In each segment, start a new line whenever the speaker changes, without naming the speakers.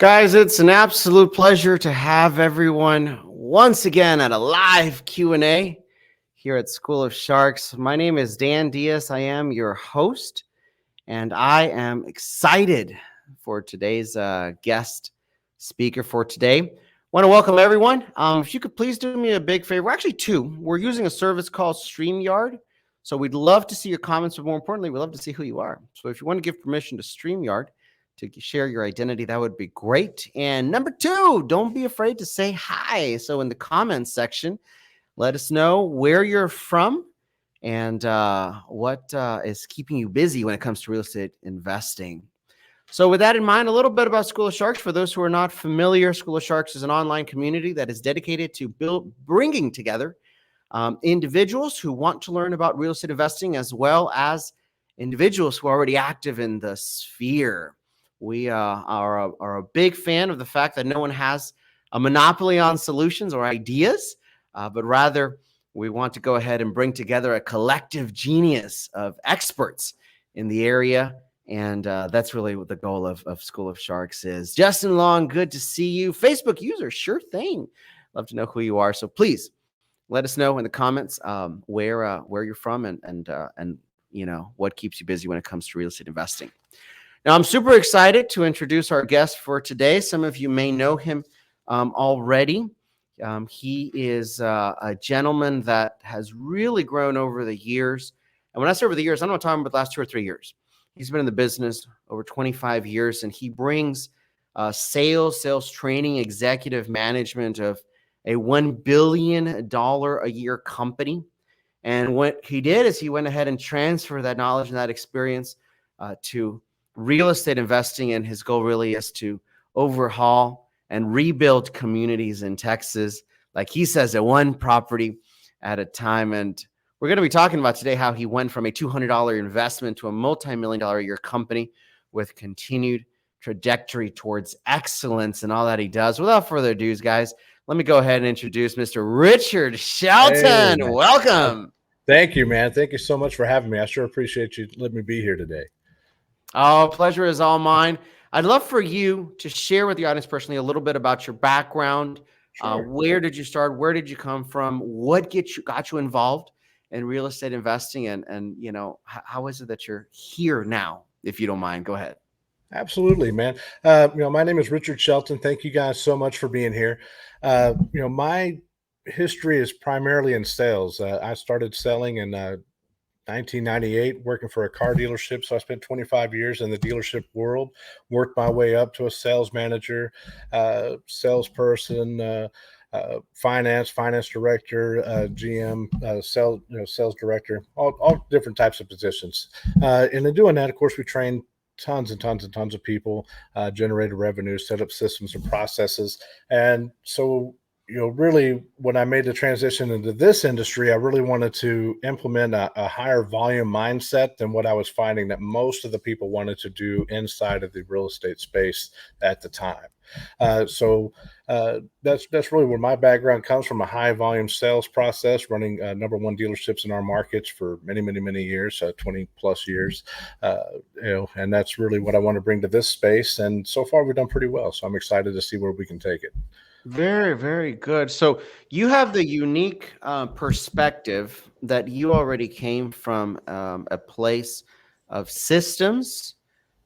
Guys, it's an absolute pleasure to have everyone once again at a live Q&A here at School of Sharks. My name is Dan Diaz. I am your host, and I am excited for today's guest speaker for today. Want to welcome everyone. If you could please do me a big favor, actually two. We're using a service called StreamYard, so we'd love to see your comments, but more importantly, we'd love to see who you are. So if you want to give permission to StreamYard to share your identity, that would be great. And number two, don't be afraid to say hi. So in the comments section, let us know where you're from and what is keeping you busy when it comes to real estate investing. So with that in mind, a little bit about School of Sharks. For those who are not familiar, School of Sharks is an online community that is dedicated to bringing together individuals who want to learn about real estate investing, as well as individuals who are already active in the sphere. We are a big fan of the fact that no one has a monopoly on solutions or ideas, but rather we want to go ahead and bring together a collective genius of experts in the area. And that's really what the goal of School of Sharks is. Justin Long, good to see you. Facebook user, sure thing. Love to know who you are. So please let us know in the comments where you're from and you know what keeps you busy when it comes to real estate investing. Now, I'm super excited to introduce our guest for today. Some of you may know him already. He is a gentleman that has really grown over the years. And when I say over the years, I'm not talking about the last 2 or 3 years. He's been in the business over 25 years, and he brings sales training, executive management of a $1 billion a year company. And what he did is he went ahead and transferred that knowledge and that experience to real estate investing, and his goal really is to overhaul and rebuild communities in Texas, like he says, at one property at a time. And we're going to be talking about today how he went from a $200 investment to a multi-million-dollar a year company with continued trajectory towards excellence and all that he does. Without further ado, guys, let me go ahead and introduce Mr. Richard Shelton.
Hey,
welcome.
Thank you, man. Thank you so much for having me. I sure appreciate you letting me be here today.
Oh, pleasure is all mine. I'd love for you to share with the audience personally a little bit about your background.
Sure.
Where did you start? Where did you come from? What got you involved in real estate investing? And you know, how is it that you're here now? If you don't mind, go ahead.
Absolutely, man. My name is Richard Shelton. Thank you guys so much for being here. My history is primarily in sales. I started selling in 1998, working for a car dealership. So I spent 25 years in the dealership world, worked my way up to a sales manager, salesperson, finance director, GM, sales director, all different types of positions. And in doing that, of course, we trained tons and tons and tons of people, generated revenue, set up systems and processes. And so really when I made the transition into this industry, I really wanted to implement a higher volume mindset than what I was finding that most of the people wanted to do inside of the real estate space at the time. So that's really where my background comes from, a high volume sales process, running number one dealerships in our markets for many years, 20 plus years, and that's really what I want to bring to this space. And so far we've done pretty well. So I'm excited to see where we can take it.
Very, very good. So you have the unique perspective that you already came from a place of systems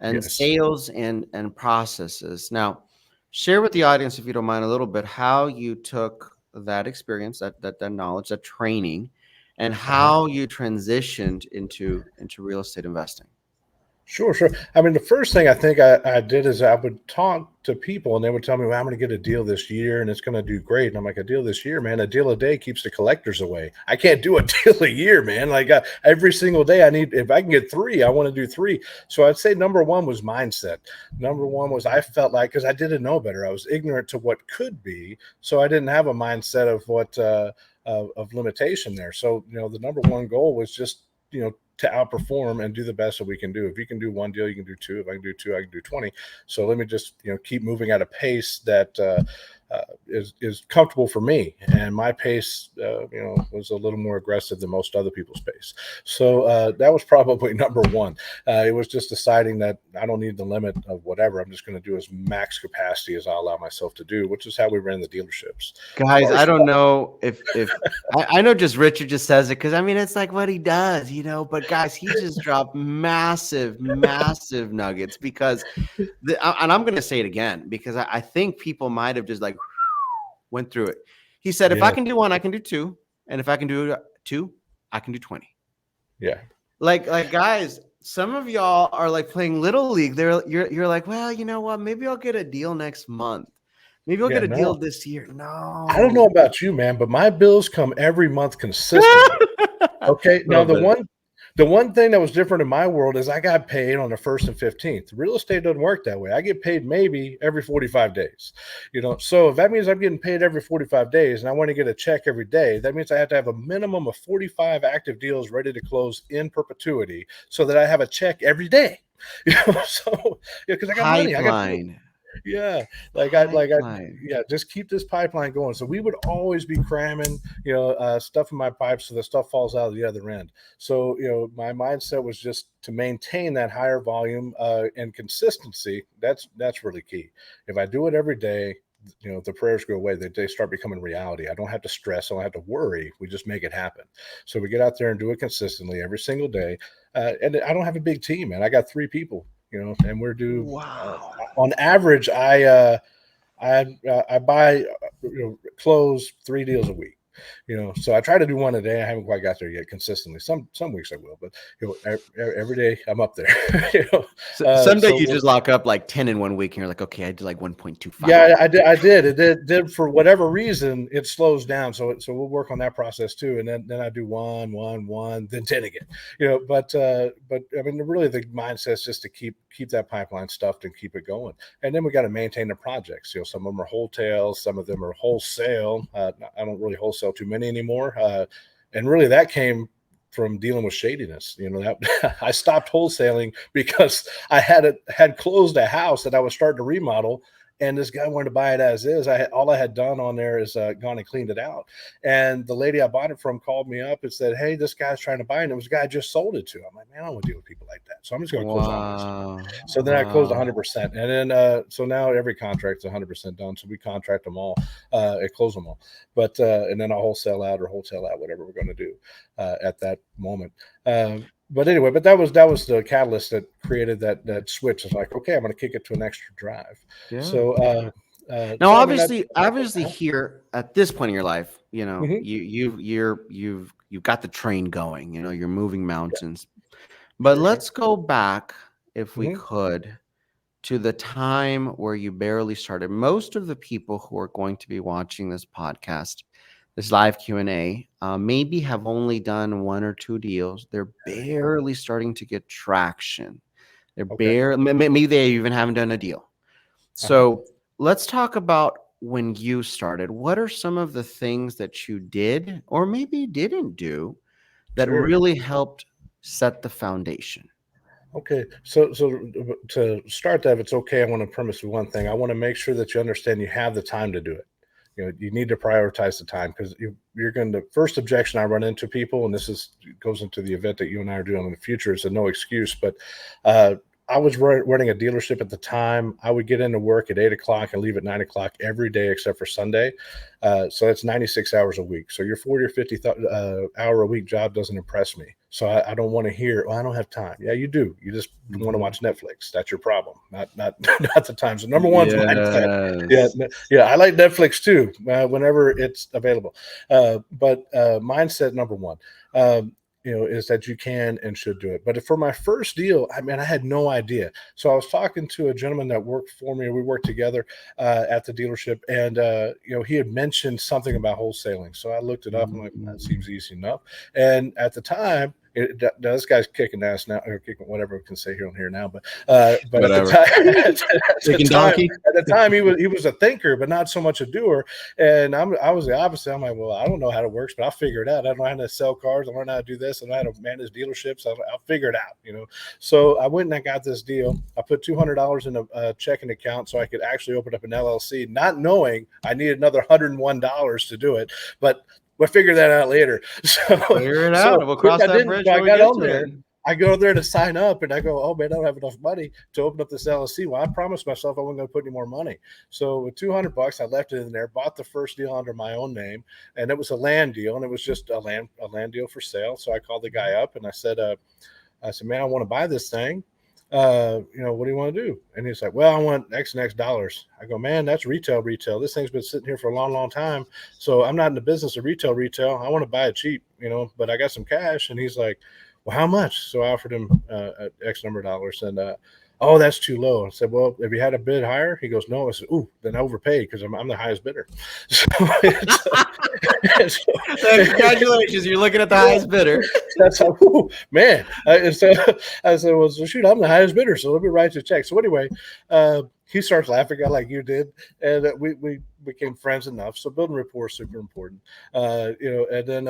and
Yes.
sales and processes. Now, share with the audience, if you don't mind, a little bit how you took that experience, that knowledge, that training, and how you transitioned into real estate investing.
Sure. I mean, the first thing I think I did is I would talk to people and they would tell me, well, I'm going to get a deal this year and it's going to do great. And I'm like, a deal this year, man, a deal a day keeps the collectors away. I can't do a deal a year, man. Like every single day if I can get 3, I want to do 3. So I'd say number one was mindset. Number one was I felt like, because I didn't know better, I was ignorant to what could be. So I didn't have a mindset of what, of limitation there. So, the number one goal was just, to outperform and do the best that we can do. If you can do one deal, you can do 2. If I can do 2, I can do 20. So let me just, keep moving at a pace that is comfortable for me, and my pace, was a little more aggressive than most other people's pace. So that was probably number one. It was just deciding that I don't need the limit of whatever. I'm just going to do as max capacity as I allow myself to do, which is how we ran the dealerships.
Guys, I don't know if I know just Richard just says it because I mean it's like what he does, but guys, he just dropped massive, massive nuggets because and I'm gonna say it again because I think people might have just like went through it. He said, if I
Yeah,
can do one, I can do two, and if I can do two, I can do 20.
yeah,
Like guys, some of y'all are like playing little league. You're like, well, you know what? Maybe I'll get a deal next month. Maybe I'll
yeah.
get a deal
No,
this year.
I don't
No.
know about you, man, but my bills come every month consistently.
A
Okay. Now
little bit.
the one thing that was different in my world is I got paid on the 1st and 15th. Real estate doesn't work that way. I get paid maybe every 45 days. So if that means I'm getting paid every 45 days and I want to get a check every day, that means I have to have a minimum of 45 active deals ready to close in perpetuity so that I have a check every day. So because I got money, I got
Pipeline.
yeah,
Pipeline.
yeah, just keep this pipeline going. So we would always be cramming, stuff in my pipe so the stuff falls out of the other end. So, my mindset was just to maintain that higher volume and consistency. That's really key. If I do it every day, the prayers go away. They start becoming reality. I don't have to stress. I don't have to worry. We just make it happen. So we get out there and do it consistently every single day. And I don't have a big team, man. I got 3 people, and we're due
Wow.
on average. I buy, close 3 deals a week. So I try to do one a day. I haven't quite got there yet consistently. Some weeks I will, but every day I'm up there.
Someday
So
you just lock up like 10 in one week and you're like, okay, I did like 1.25.
yeah, I did. It did for whatever reason. It slows down, so we'll work on that process too. And then I do one, then 10 again. But I mean, really, the mindset is just to keep that pipeline stuffed and keep it going. And then we got to maintain the projects. Some of them are wholesale, some of them are wholesale. I don't really wholesale too many anymore. And really, that came from dealing with shadiness. That I stopped wholesaling because I had closed a house that I was starting to remodel, and this guy wanted to buy it as is. All I had done on there is gone and cleaned it out. And the lady I bought it from called me up and said, "Hey, this guy's trying to buy it." And it was a guy I just sold it to. I'm like, man, I don't want to deal with people like that. So I'm just going to close 100%.
Wow.
So then I closed 100%, and then so now every contract's 100% done. So we contract them all, and close them all. But and then I'll wholesale out whatever we're going to do at that moment. But anyway, that was the catalyst that created that switch. It's like, okay, I'm going to kick it to an extra drive.
Yeah.
So
now,
so, I mean,
obviously, here at this point in your life,
Mhm.
you've got the train going. You're moving mountains. But
Sure.
let's go back, if we
Mhm.
could, to the time where you barely started. Most of the people who are going to be watching this podcast, this live Q&A, maybe have only done 1 or 2 deals. They're barely starting to get traction.
Okay.
Maybe they even haven't done a deal. So let's talk about when you started. What are some of the things that you did or maybe didn't do that
Sure.
really helped set the foundation?
Okay. So to start that, if it's okay, I want to premise one thing. I want to make sure that you understand you have the time to do it. You need to prioritize the time, because you're going to, first objection I run into people, and goes into the event that you and I are doing in the future. It's a no excuse, but I was running a dealership at the time. I would get into work at 8 o'clock and leave at 9 o'clock every day except for Sunday. So that's 96 hours a week. So your 40 or 50 hour a week job doesn't impress me. So I don't want to hear, I don't have time. Yeah, you do. You just want to watch Netflix. That's your problem. Not not the time. So number one's mindset. Yeah, yeah. I like Netflix too, whenever it's available. But mindset number one. Is that you can and should do it. But for my first deal, I had no idea. So I was talking to a gentleman that worked for me. We worked together at the dealership, and he had mentioned something about wholesaling. So I looked it up. I'm like, that seems easy enough. And at the time, This guy's kicking ass now, or kicking whatever we can say here on here now. But at
Whatever.
the time, he was a thinker, but not so much a doer. And I was the opposite. I'm like, well, I don't know how it works, but I'll figure it out. I don't know how to sell cars. I learn how to do this. I know how to manage dealerships. I'll figure it out. So I went and I got this deal. I put $200 in a checking account so I could actually open up an LLC, not knowing I needed another $101 to do it, but we'll figure that out later. So
figure it out. We'll cross that bridge.
So I got on there. I go there to sign up, and I go, oh man, I don't have enough money to open up this LLC. Well, I promised myself I wasn't going to put any more money. So with $200, I left it in there, bought the first deal under my own name, and it was a land deal, and it was just a land deal for sale. So I called the guy up and I said, man, I want to buy this thing. What do you want to do? And he's like, well, I want X and X dollars. I go, man, that's retail. This thing's been sitting here for a long time. So I'm not in the business of retail. I want to buy it cheap, but I got some cash. And he's like, well, how much? So I offered him X number of dollars, and oh, that's too low. I said, well, have you had a bid higher? He goes, no. I said, ooh, then I overpaid because I'm the highest bidder. So
congratulations, you're looking at the highest bidder.
That's how, ooh, man. I said, well, so shoot, I'm the highest bidder, so let me write you a check. So anyway, he starts laughing out like you did, and we became friends enough. So building rapport is super important, and then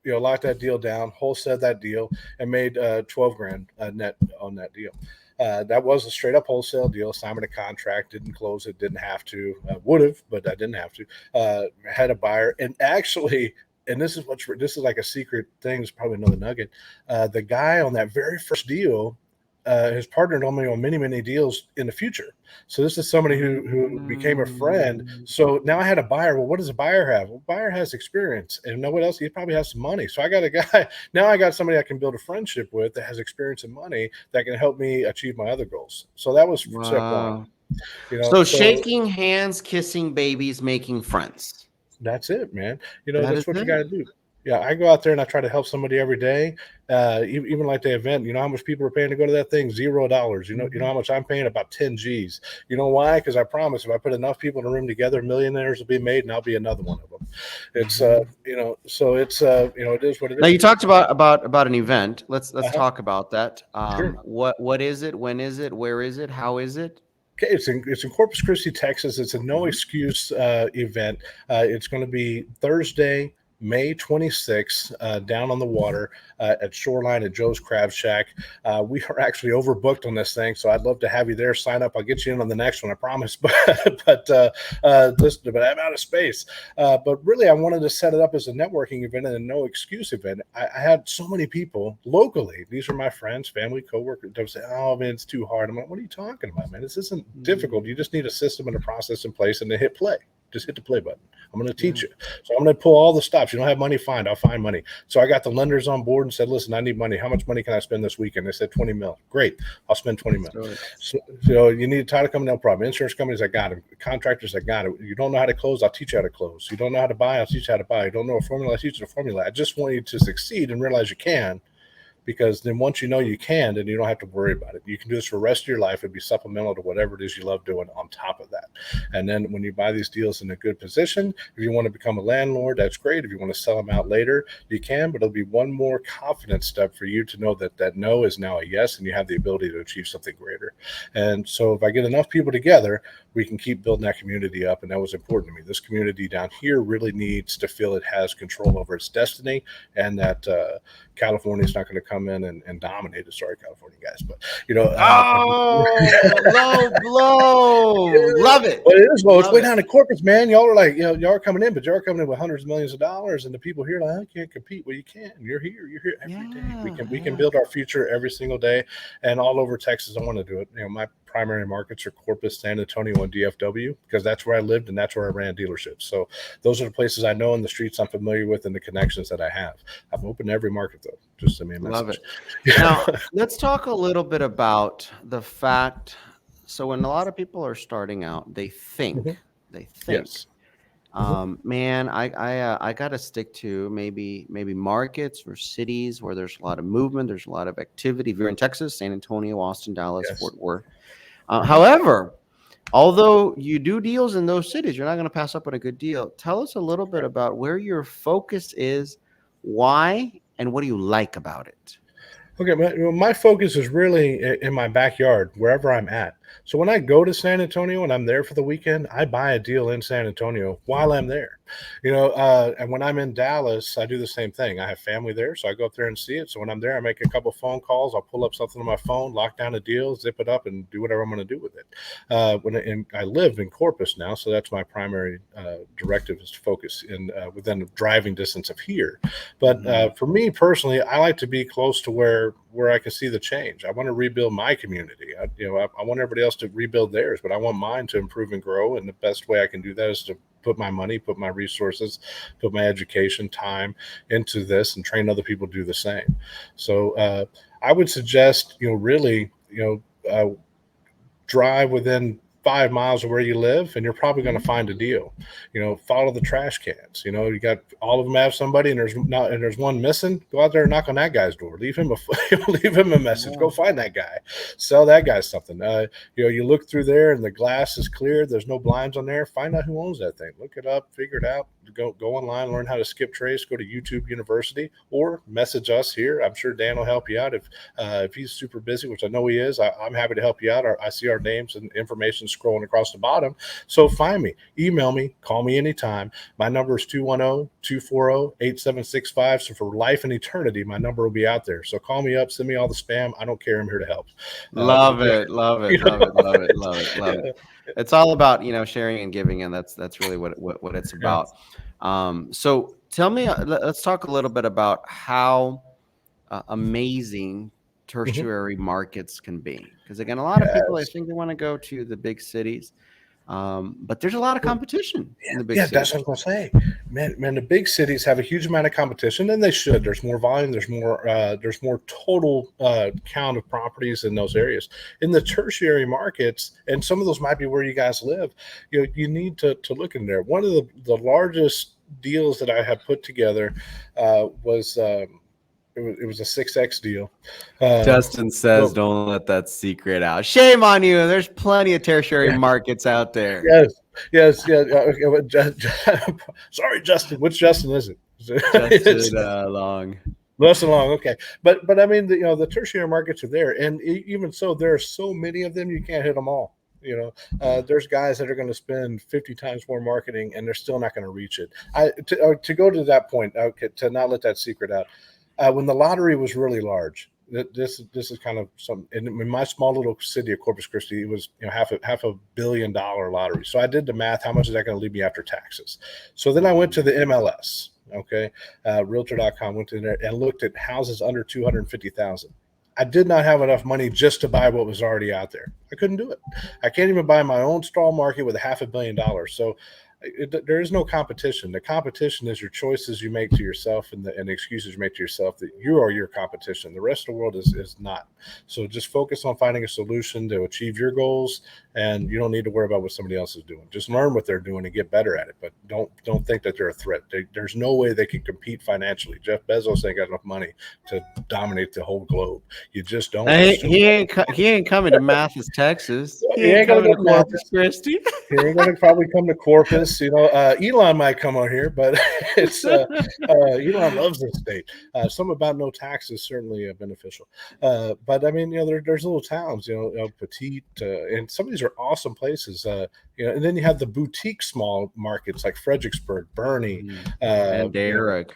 locked that deal down, wholesaled that deal, and made $12,000 net on that deal. That was a straight up wholesale deal. Signed a contract, didn't close it, didn't have to. Would have, but I didn't have to. Had a buyer, and actually, and this is like a secret thing. It's probably another nugget. The guy on that very first deal has partnered on me on many deals in the future. So this is somebody who became a friend. So now I had a buyer. Well, what does a buyer have? Well, buyer has experience, and know what else? He probably has some money. So I got a guy. Now I got somebody I can build a friendship with that has experience and money that can help me achieve my other goals. So that was step one.
So shaking hands, kissing babies, making friends.
That's it, man. That's what you got to do. Yeah, I go out there and I try to help somebody every day. Even like the event, how much people are paying to go to that thing? $0. You know how much I'm paying? About 10 G's. You know why? Because I promise if I put enough people in a room together, millionaires will be made, and I'll be another one of them. It's so it's it is what it is.
Now you talked about an event. Let's talk about that.
Sure.
What is it? When is it? Where is it? How is it?
Okay, it's in Corpus Christi, Texas. It's a no excuse event. It's going to be Thursday, May 26th, down on the water at Shoreline at Joe's Crab Shack. We are actually overbooked on this thing, so I'd love to have you there. Sign up. I'll get you in on the next one, I promise. But I'm out of space. But really, I wanted to set it up as a networking event and a no excuse event. I had so many people locally. These are my friends, family, coworkers. They would say, "Oh man, it's too hard." I'm like, "What are you talking about, man? This isn't difficult. You just need a system and a process in place, and to hit play." Just hit the play button. I'm going to teach you. So I'm going to pull all the stops. You don't have money, fine. I'll find money. So I got the lenders on board and said, listen, I need money. How much money can I spend this weekend? They said 20 mil. Great. I'll spend 20 mil. So you need a title company, no problem. Insurance companies, I got it. Contractors, I got it. You don't know how to close, I'll teach you how to close. You don't know how to buy, I'll teach you how to buy. You don't know a formula, I'll teach you the formula. I just want you to succeed and realize you can. Because then once you know you can, then you don't have to worry about it. You can do this for the rest of your life. It'd be supplemental to whatever it is you love doing on top of that. And then when you buy these deals in a good position, if you want to become a landlord, that's great. If you want to sell them out later, you can, but it'll be one more confidence step for you to know that that no is now a yes, and you have the ability to achieve something greater. And so if I get enough people together, we can keep building that community up. And that was important to me. This community down here really needs to feel it has control over its destiny, and that California is not going to come in and dominate it. Sorry, California guys, but
low blow. Love it.
Well, it is low. It's way down in corporates, man. Y'all are like, y'all are coming in, but y'all are coming in with hundreds of millions of dollars, and the people here are like, I can't compete. Well, you can. You're here every day. We can build our future every single day, and all over Texas. I want to do it. My primary markets are Corpus, San Antonio, and DFW, because that's where I lived and that's where I ran dealerships. So those are the places I know and the streets I'm familiar with and the connections that I have. I'm open to every market, though. Just send me a message.
Love it. Now, let's talk a little bit about the fact. So when a lot of people are starting out, they think,
Yes.
Man, I got to stick to maybe markets or cities where there's a lot of movement, there's a lot of activity. If you're in Texas, San Antonio, Austin, Dallas, Fort Worth. However, although you do deals in those cities, you're not going to pass up on a good deal. Tell us a little bit about where your focus is, why, and what do you like about it?
Okay, my focus is really in my backyard, wherever I'm at. So when I go to San Antonio and I'm there for the weekend, I buy a deal in San Antonio while I'm there. And when I'm in Dallas, I do the same thing. I have family there, so I go up there and see it. So when I'm there, I make a couple phone calls. I'll pull up something on my phone, lock down a deal, zip it up, and do whatever I'm going to do with it. And I live in Corpus now, so that's my primary directive is to focus in within driving distance of here. But for me personally, I like to be close to where I can see the change. I want to rebuild my community. I want everybody else to rebuild theirs, but I want mine to improve and grow. And the best way I can do that is to put my money, put my resources, put my education, time into this, and train other people to do the same. So I would suggest, really, drive within 5 miles of where you live, and you're probably going to find a deal. Follow the trash cans. You got all of them have somebody, and there's one missing. Go out there and knock on that guy's door. Leave him leave him a message.
Yeah.
Go find that guy. Sell that guy something. You look through there, and the glass is clear. There's no blinds on there. Find out who owns that thing. Look it up. Figure it out. Go online. Learn how to skip trace. Go to YouTube University, or message us here. I'm sure Dan will help you out if he's super busy, which I know he is. I'm happy to help you out. I see our names and information scrolling across the bottom. So find me, email me, call me anytime. My number is 210-240-8765. So for life and eternity, my number will be out there. So call me up, send me all the spam. I don't care. I'm here to help.
Love it. It's all about, sharing and giving, and that's really what it's about. So tell me, let's talk a little bit about how amazing tertiary markets can be. Because again, a lot of people, I think they want to go to the big cities, but there's a lot of competition in the big cities.
That's what I was going to say. Man, the big cities have a huge amount of competition, and they should. There's more volume. There's more total count of properties in those areas. In the tertiary markets, and some of those might be where you guys live, you need to look in there. One of the largest deals that I have put together was it was a 6X deal.
Justin says, don't let that secret out. Shame on you. There's plenty of tertiary markets out there.
Yes. Sorry, Justin. Which Justin is it?
Justin Long.
Justin Long. Okay. But I mean, the tertiary markets are there. And even so, there are so many of them, you can't hit them all. There's guys that are going to spend 50 times more marketing, and they're still not going to reach it. To go to that point, to not let that secret out, when the lottery was really large, this is kind of some in my small little city of Corpus Christi, it was half a $1 billion lottery. So I did the math. How much is that going to leave me after taxes? So then I went to the MLS, realtor.com, went in there and looked at houses under 250,000. I did not have enough money just to buy what was already out there. I couldn't do it. I can't even buy my own stall market with $500 million. So there is no competition. The competition is your choices you make to yourself and the excuses you make to yourself that you are your competition. The rest of the world is not. So just focus on finding a solution to achieve your goals, and you don't need to worry about what somebody else is doing. Just learn what they're doing and get better at it. But don't think that they're a threat. There's no way they can compete financially. Jeff Bezos ain't got enough money to dominate the whole globe. You just don't.
He ain't coming to Mathis, Texas. He ain't coming to Corpus Christi.
He ain't going to probably come to Corpus. Elon might come on here, but it's Elon loves this state. Some about no tax is certainly beneficial. But I mean, there's little towns, Petite, and some of these are awesome places. And then you have the boutique small markets like Fredericksburg, Bernie,
Bandera,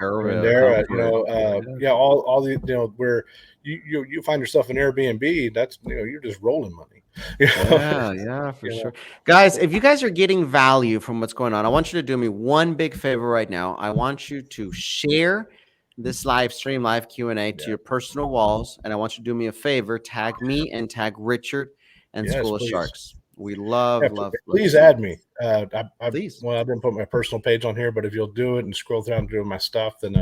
all the where you find yourself in Airbnb. That's you're just rolling money.
Yeah, for sure. Guys, if you guys are getting value from what's going on, I want you to do me one big favor right now. I want you to share this live Q&A to your personal walls, and I want you to do me a favor, tag me and tag Richard and School of Sharks. We love.
Please add me.
Please.
Well, I didn't put my personal page on here, but if you'll do it and scroll through and do my stuff, then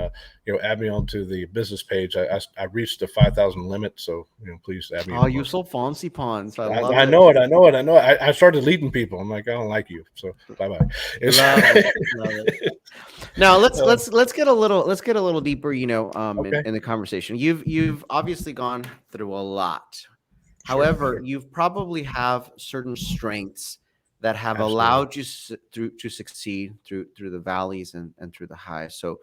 add me onto the business page. I reached the 5,000 limit, so please add me.
Oh, you so fancy pawns.
I know it. I started leading people. I'm like, I don't like you, so bye bye.
Love it. Now let's get a little deeper. In the conversation, you've obviously gone through a lot. However, you've probably have certain strengths that have allowed you to succeed through the valleys and through the highs. So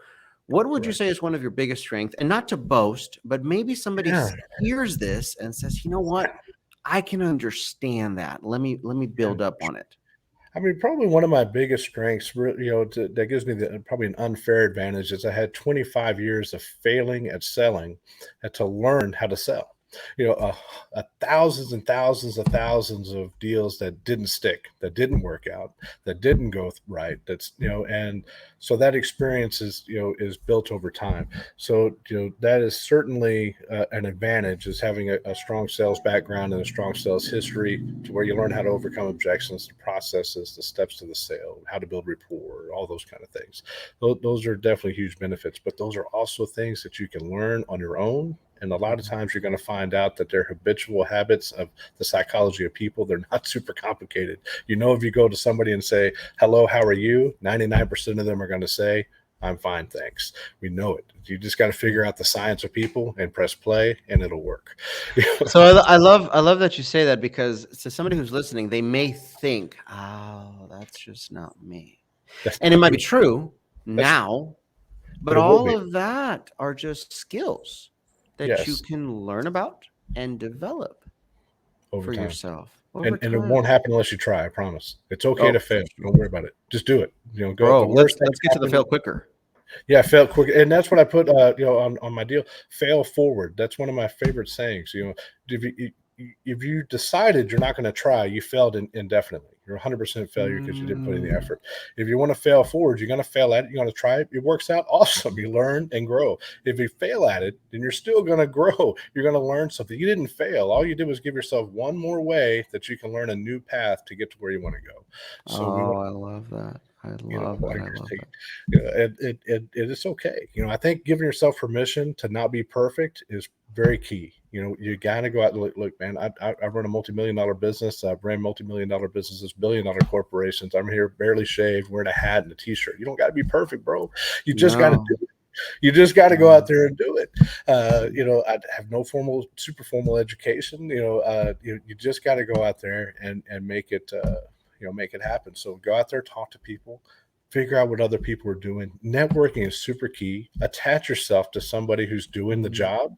What would you
Correct.
say is one of your biggest strengths? And not to boast, but maybe somebody
Yeah.
hears this and says, you know what? I can understand that. Let me
Yeah.
build up on it.
I mean, probably one of my biggest strengths, that gives me probably an unfair advantage is I had 25 years of failing at selling and to learn how to sell. Thousands and thousands of deals that didn't stick, that didn't work out, that didn't go right. And so that experience is built over time. So, that is certainly an advantage is having a strong sales background and a strong sales history to where you learn how to overcome objections, the processes, the steps to the sale, how to build rapport, all those kind of things. Those are definitely huge benefits, but those are also things that you can learn on your own. And a lot of times you're going to find out that they're habitual habits of the psychology of people. They're not super complicated. If you go to somebody and say, hello, how are you? 99% of them are going to say, I'm fine, thanks. We know it. You just got to figure out the science of people and press play and it'll work.
So I love that you say that, because to somebody who's listening, they may think, oh, that's just not me.
That's
And it
not
might be
you.
true
That's
now,
But
but
it will
all
be.
of that are just skills that you
Yes,
can learn about and develop
over
for
time.
yourself over
And it
time.
won't happen unless you try, I promise. It's okay
Oh,
to
for
fail.
sure.
Don't worry about it. Just do it. Go. The
Bro,
worst thing
let's get to the
happen.
fail quicker.
Yeah, fail quick, and that's what I put, on my deal. Fail forward. That's one of my favorite sayings. If you decided you're not going to try, you failed indefinitely. You're 100% failure because you didn't put in the effort. If you want to fail forward, you're going to fail at it. You're going to try it. It works out. Awesome. You learn and grow. If you fail at it, then you're still going to grow. You're going to learn something. You didn't fail. All you did was give yourself one more way that you can learn a new path to get to where you want to go. So we
Oh,
want
I love that. I
you know
love that.
like
I love that.
it's okay. I think giving yourself permission to not be perfect is very key. You got to go out and look, man. I run a multi-million-dollar business. I've ran multi-million-dollar businesses, billion-dollar corporations. I'm here barely shaved, wearing a hat and a t-shirt. You don't got to be perfect, bro. You just got to
No.
do it. You just got to go out
No.
there and do it. I have no super formal education. You just got to go out there and make it make it happen. So go out there, talk to people, figure out what other people are doing. Networking is super key. Attach yourself to somebody who's doing the
Mhm.
job.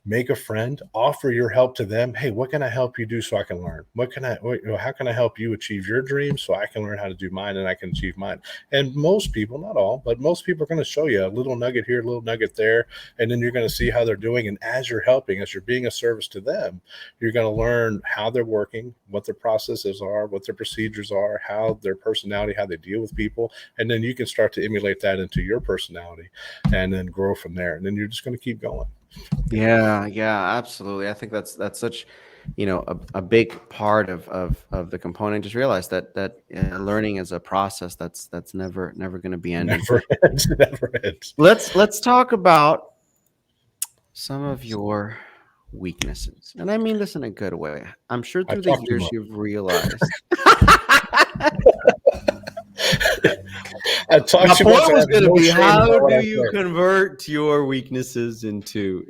Make a friend, offer your help to them. Hey, what can I help you do so I can learn? How can I help you achieve your dreams so I can learn how to do mine and I can achieve mine? And most people, not all, but most people are going to show you a little nugget here, a little nugget there, and then you're going to see how they're doing. And as you're helping, as you're being a service to them, you're going to learn how they're working, what their processes are, what their procedures are, how their personality, how they deal with people. And then you can start to emulate that into your personality and then grow from there. And then you're just going to keep going.
Yeah, yeah, absolutely. I think that's such, a big part of the component. Just realize that learning is a process that's never going to be ending.
Never ends. Never ends.
Let's talk about some of your weaknesses, and I mean this in a good way. I'm sure
I
through the
talk too
years
much.
you've realized.
I talk
My
too much.
point
I
was
have
going to
no
be,
shame
how
about what
do
I
you
say.
convert your weaknesses into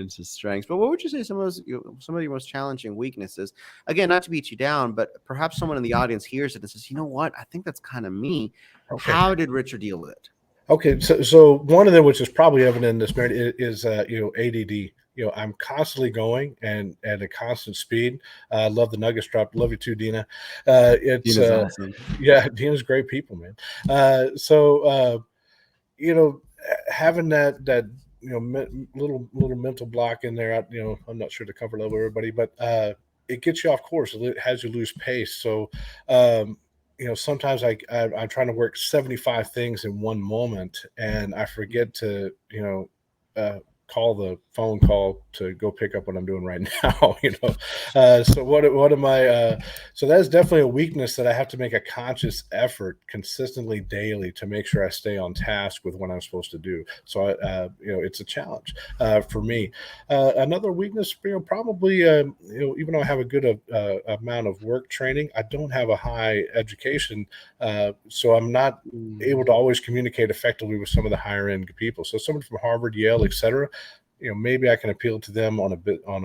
strengths? But what would you say some of your most challenging weaknesses? Again, not to beat you down, but perhaps someone in the audience hears it and says, "You know what? I think that's kind of me."
Okay.
How did Richard deal with it?
Okay. So one of them, which is probably evident in this marriage, is ADD. I'm constantly going and at a constant speed. I love the Nuggets drop. Love you too, Dina. It's
Tina's awesome.
Yeah, Dina's great people, man. You know, having that little mental block in there. I'm not sure the comfort level of everybody, but it gets you off course. It has you lose pace. So, sometimes I'm trying to work 75 things in one moment, and I forget to call the phone call to go pick up what I'm doing right now. So what am I? So that's definitely a weakness that I have to make a conscious effort consistently daily to make sure I stay on task with what I'm supposed to do. So it's a challenge for me. Another weakness, probably even though I have a good amount of work training, I don't have a high education, so I'm not able to always communicate effectively with some of the higher end people. So someone from Harvard, Yale, etc. Maybe I can appeal to them on a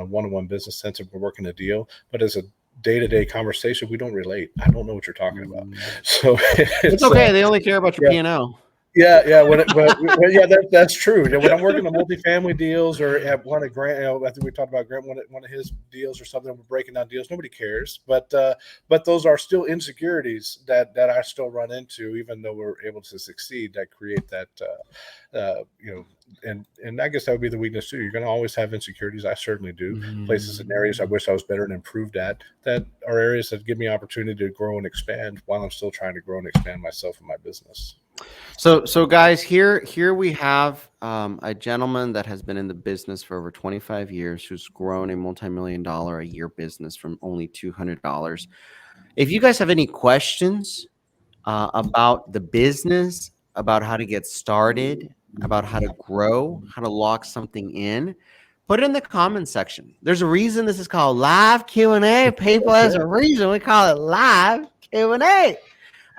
one-on-one business sense if we're working a deal, but as a day-to-day conversation, we don't relate. I don't know what you're talking about.
Mm.
So
It's
it's
okay. They only care about your
yeah,
P&L.
Yeah. Yeah, that's true. Yeah, when I'm working on multifamily deals or have one of Grant, I think we talked about Grant, one of his deals or something. We're breaking down deals. Nobody cares, but those are still insecurities that I still run into, even though we're able to succeed. That create that, and I guess that would be the weakness too. You're going to always have insecurities. I certainly do. Places and areas I wish I was better and improved at. That are areas that give me opportunity to grow and expand while I'm still trying to grow and expand myself and my business.
So guys, here we have a gentleman that has been in the business for over 25 years, who's grown a multi-million-dollar a year business from only $200. If you guys have any questions about the business, about how to get started, about how to grow, how to lock something in, put it in the comments section. There's a reason this is called live Q&A. People, there's a reason we call it live Q&A.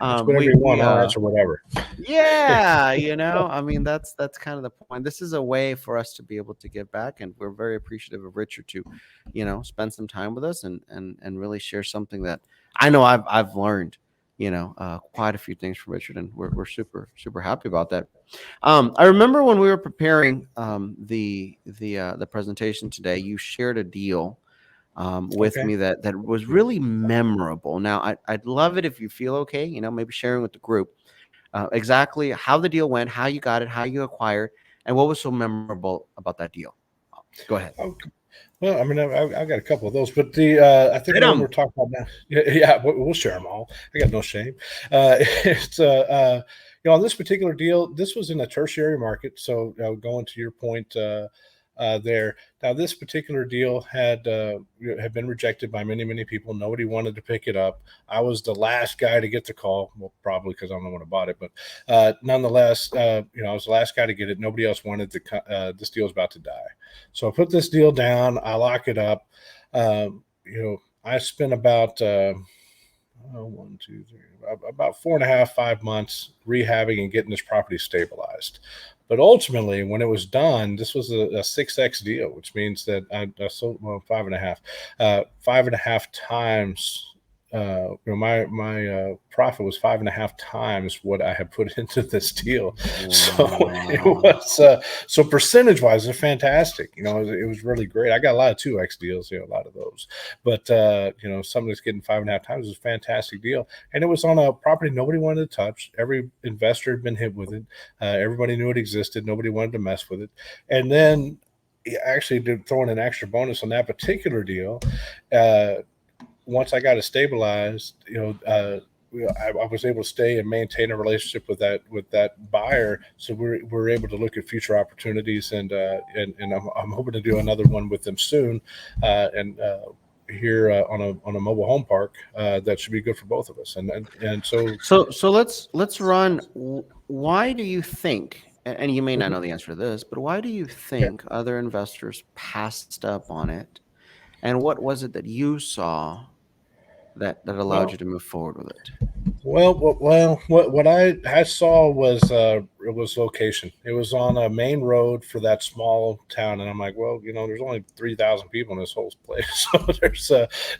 It's whatever you want. I'll answer whatever.
Yeah, I mean, that's kind of the point. This is a way for us to be able to give back, and we're very appreciative of Richard to, spend some time with us and really share something that I know I've learned, quite a few things from Richard, and we're super super happy about that. I remember when we were preparing the presentation today, you shared a deal with me that was really memorable. Now, I'd love it if you feel okay, maybe sharing with the group exactly how the deal went, how you got it, how you acquired, and what was so memorable about that deal. Go ahead.
Well, I mean, I've got a couple of those, but I think
Hit
the one
'em.
we're talking about now, yeah, we'll share them all. I got no shame. It's on this particular deal, this was in a tertiary market. So going to your point there, now this particular deal had been rejected by many people. Nobody wanted to pick it up. I was the last guy to get the call. Well, probably because I'm the one who bought it, but nonetheless, I was the last guy to get it. Nobody else wanted this deal was about to die. So I put this deal down. I lock it up. I spent about 4.5, 5 months rehabbing and getting this property stabilized. But ultimately, when it was done, this was a 6x deal, which means that I sold 5.5 times. My profit was 5.5 times what I had put into this deal. So it was so percentage wise, it's fantastic. It was really great. I got a lot of 2x deals, a lot of those. But something that's getting 5.5 times is a fantastic deal, and it was on a property nobody wanted to touch. Every investor had been hit with it. Everybody knew it existed. Nobody wanted to mess with it, and then actually did throw in an extra bonus on that particular deal. Once I got it stabilized, I was able to stay and maintain a relationship with that buyer. So we're able to look at future opportunities, and I'm hoping to do another one with them soon, here on a mobile home park that should be good for both of us. And
so let's run. Why do you think? And you may not know the answer to this, but why do you think other investors passed up on it? And what was it that you saw that allowed you to move forward with it?
Well, what I saw was it was location. It was on a main road for that small town, and I'm like, well, there's only 3,000 people in this whole place,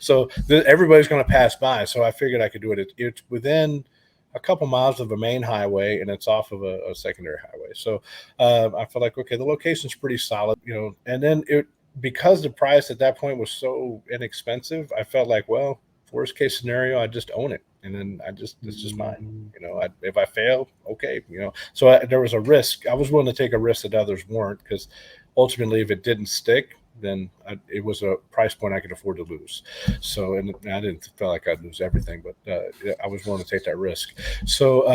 so everybody's going to pass by. So I figured I could do it. It's within a couple miles of a main highway, and it's off of a secondary highway. So I felt like, okay, the location's pretty solid, and then because the price at that point was so inexpensive, I felt like, well, worst case scenario, I just own it, and then it's just mine. If I fail, okay. So there was a risk. I was willing to take a risk that others weren't, because ultimately, if it didn't stick, then it was a price point I could afford to lose. So, and I didn't feel like I'd lose everything, but I was willing to take that risk. So,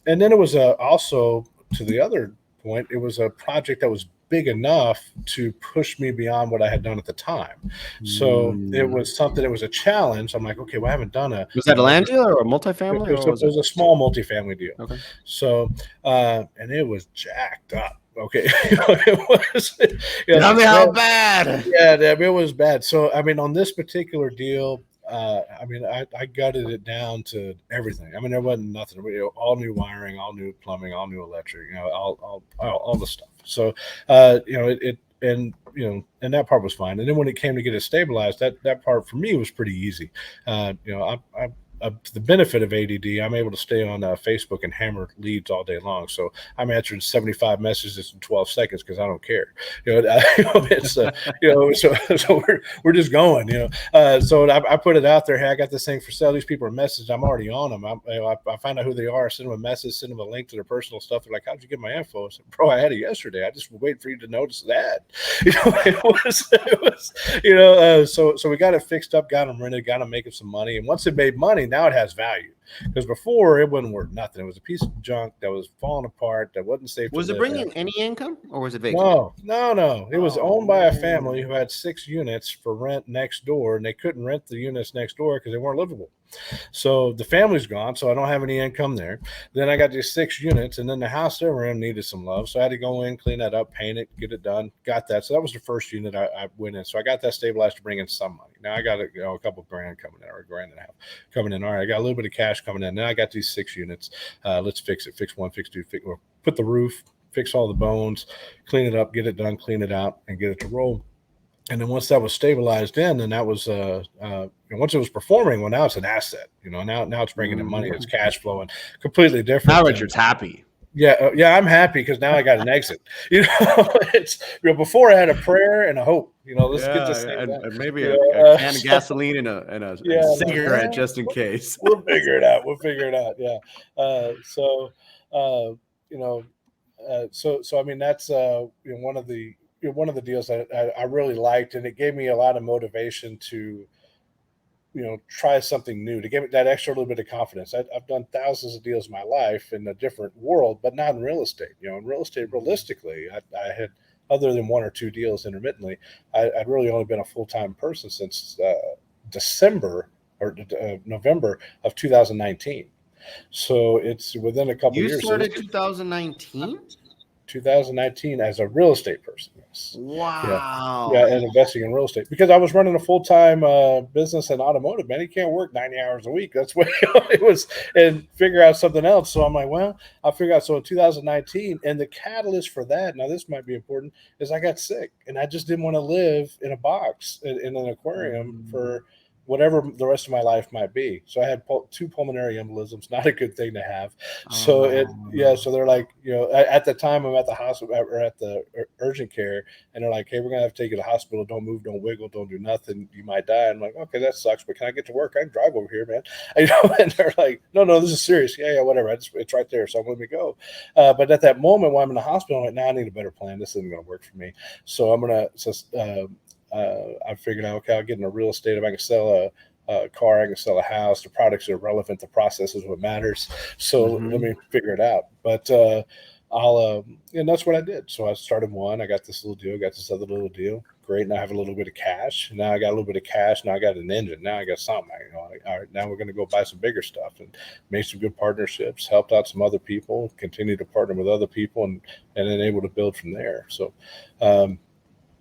and then it was also, to the other point, it was a project that was big enough to push me beyond what I had done at the time. So it was something that was a challenge. I'm like, okay, well, I haven't done
Was that a land deal or a multifamily?
It was a small multifamily deal.
Okay.
So, and it was jacked up. Okay. It was.
Tell me how bad.
Yeah, it was bad. So, I mean, on this particular deal, I gutted it down to everything. I mean, there wasn't nothing. All new wiring, all new plumbing, all new electric. All the stuff. So, and that part was fine. And then when it came to get it stabilized, that part for me was pretty easy. to the benefit of ADD, I'm able to stay on Facebook and hammer leads all day long. So I'm answering 75 messages in 12 seconds because I don't care. It's so we're just going. So I put it out there. Hey, I got this thing for sale. These people are messaged. I'm already on them. I find out who they are. Send them a message. Send them a link to their personal stuff. They're like, "How'd you get my info?" I said, "Bro, I had it yesterday. I just was waiting for you to notice that." So we got it fixed up, got them rented, got them making some money, and once it made money, now it has value. Because before it wasn't worth nothing. It was a piece of junk that was falling apart, that wasn't safe.
Was
to
it
live
bringing
in.
any income, or was it vacant?
No. It was
Oh,
owned by a
man.
family who had 6 units for rent next door, and they couldn't rent the units next door because they weren't livable. So the family's gone, so I don't have any income there. Then I got these 6 units, and then the house they were in needed some love. So I had to go in, clean that up, paint it, get it done. Got that. So that was the first unit I went in. So I got that stabilized to bring in some money. Now I got a couple grand coming in, or a grand and a half coming in. All right, I got a little bit of cash coming in. Now I got these 6 units. Let's fix it. Fix one, fix two, put the roof, fix all the bones, clean it up, get it done, clean it out, and get it to roll. And then once that was stabilized in, then that was once it was performing, well, now it's an asset. Now it's bringing in money, it's cash flowing, completely different.
Now Richard's happy.
Yeah, I'm happy because now I got an exit. It's before I had a prayer and a hope. Let's get this thing done.
And maybe a can of gasoline and a cigarette just in case.
We'll figure it out. Yeah. So I mean that's one of the deals that I really liked, and it gave me a lot of motivation to try something new, to give it that extra little bit of confidence. I've done thousands of deals in my life in a different world, but not in real estate. In real estate, realistically, I had, other than 1 or 2 deals intermittently, I'd really only been a full-time person since December or November of 2019. So it's within a couple
You
years.
started 2019?
2019 as a real estate person. Yes.
Wow.
Yeah, and investing in real estate because I was running a full-time business in automotive. Man, you can't work 90 hours a week. That's what it was, and figure out something else. So I'm like, well, I'll figure out. So in 2019, and the catalyst for that, now this might be important, is I got sick, and I just didn't want to live in a box in an aquarium for whatever the rest of my life might be. So I had 2 pulmonary embolisms, not a good thing to have. So so they're like, at the time I'm at the hospital or at the urgent care, and they're like, hey, we're gonna have to take you to the hospital. Don't move, don't wiggle, don't do nothing. You might die. I'm like, okay, that sucks, but can I get to work? I can drive over here, man. And they're like, no, this is serious. Yeah, whatever. It's right there. So let me go. But at that moment when I'm in the hospital, I'm like, I need a better plan. This isn't gonna work for me. So I figured out, okay, I'll get into real estate. If I can sell a car, I can sell a house. The products are relevant. The process is what matters. So let me figure it out. But and that's what I did. So I started one. I got this little deal. Got this other little deal. Great. Now I have a little bit of cash. Now I got a little bit of cash. Now I got an engine. Now I got something. All right, now we're going to go buy some bigger stuff and made some good partnerships. Helped out some other people. Continue to partner with other people, and then able to build from there. So.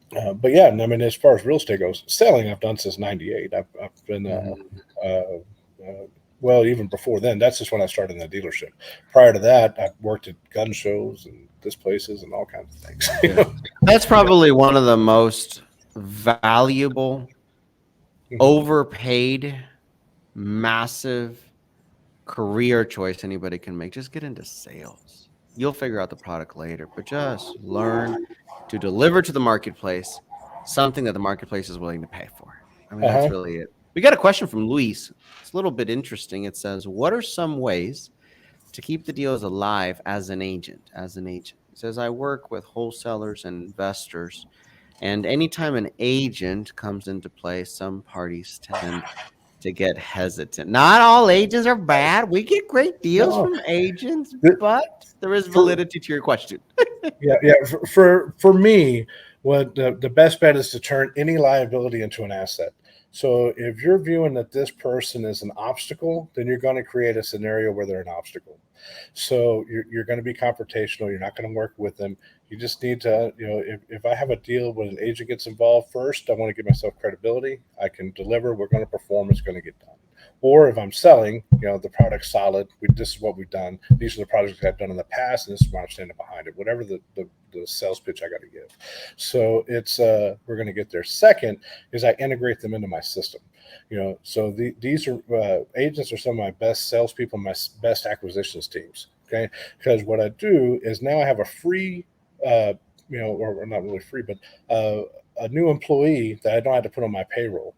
But yeah, I mean, as far as real estate goes, selling I've done since '98. I've been well, even before then. That's just when I started in the dealership. Prior to that, I worked at gun shows and places and all kinds of things.
That's probably one of the most valuable, overpaid, massive career choice anybody can make. Just get into sales. You'll figure out the product later, but just learn to deliver to the marketplace something that the marketplace is willing to pay for. I mean, that's really it. We got a question from Luis. It's a little bit interesting. It says, what are some ways to keep the deals alive as an agent? It says, I work with wholesalers and investors, and anytime an agent comes into play, some parties tend to get hesitant. Not all agents are bad. We get great deals from agents, but there is validity to your question.
Yeah. For me, what the best bet is to turn any liability into an asset. So if you're viewing that this person is an obstacle, then you're going to create a scenario where they're an obstacle. So you're going to be confrontational. You're not going to work with them. You just need to, if I have a deal when an agent gets involved first, I want to give myself credibility. I can deliver. We're going to perform. It's going to get done. Or if I'm selling, the product's solid. This is what we've done. These are the projects I've done in the past, and this is why I'm standing behind it. Whatever the sales pitch I got to give. So it's we're going to get there. Second is I integrate them into my system. So these are agents are some of my best salespeople, my best acquisitions teams. Okay, because what I do is now I have a free, or not really free, but a new employee that I don't have to put on my payroll.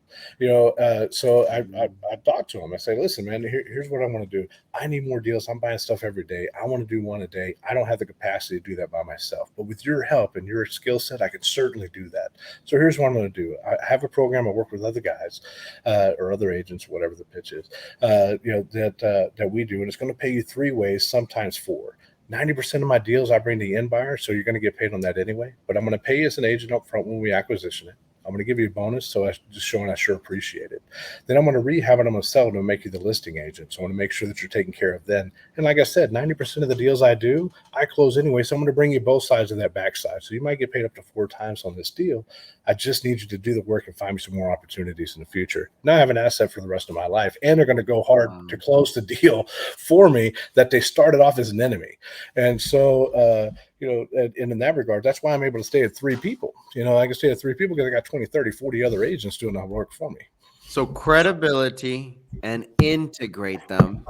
So I talk to him. I say, listen, man, here's what I want to do. I need more deals. I'm buying stuff every day. I want to do one a day. I don't have the capacity to do that by myself, but with your help and your skill set, I can certainly do that. So here's what I'm going to do. I have a program. I work with other guys or other agents, whatever the pitch is, that we do, and it's going to pay you 3 ways, sometimes 4. 90% of my deals I bring the end buyer, so you're going to get paid on that anyway. But I'm going to pay you as an agent up front when we acquisition it. I'm going to give you a bonus, so I just showing I sure appreciate it. Then I'm going to rehab it. I'm going to sell it and make you the listing agent. So I want to make sure that you're taken care of then. And like I said, 90% of the deals I do, I close anyway. So I'm going to bring you both sides of that backside. So you might get paid up to 4 times on this deal. I just need you to do the work and find me some more opportunities in the future. Now I have an asset for the rest of my life, and they're going to go hard to close the deal for me that they started off as an enemy. And so, and in that regard, that's why I'm able to stay at 3 people. I can stay at 3 people because I got 20, 30, 40 other agents doing the work for me.
So credibility and integrate them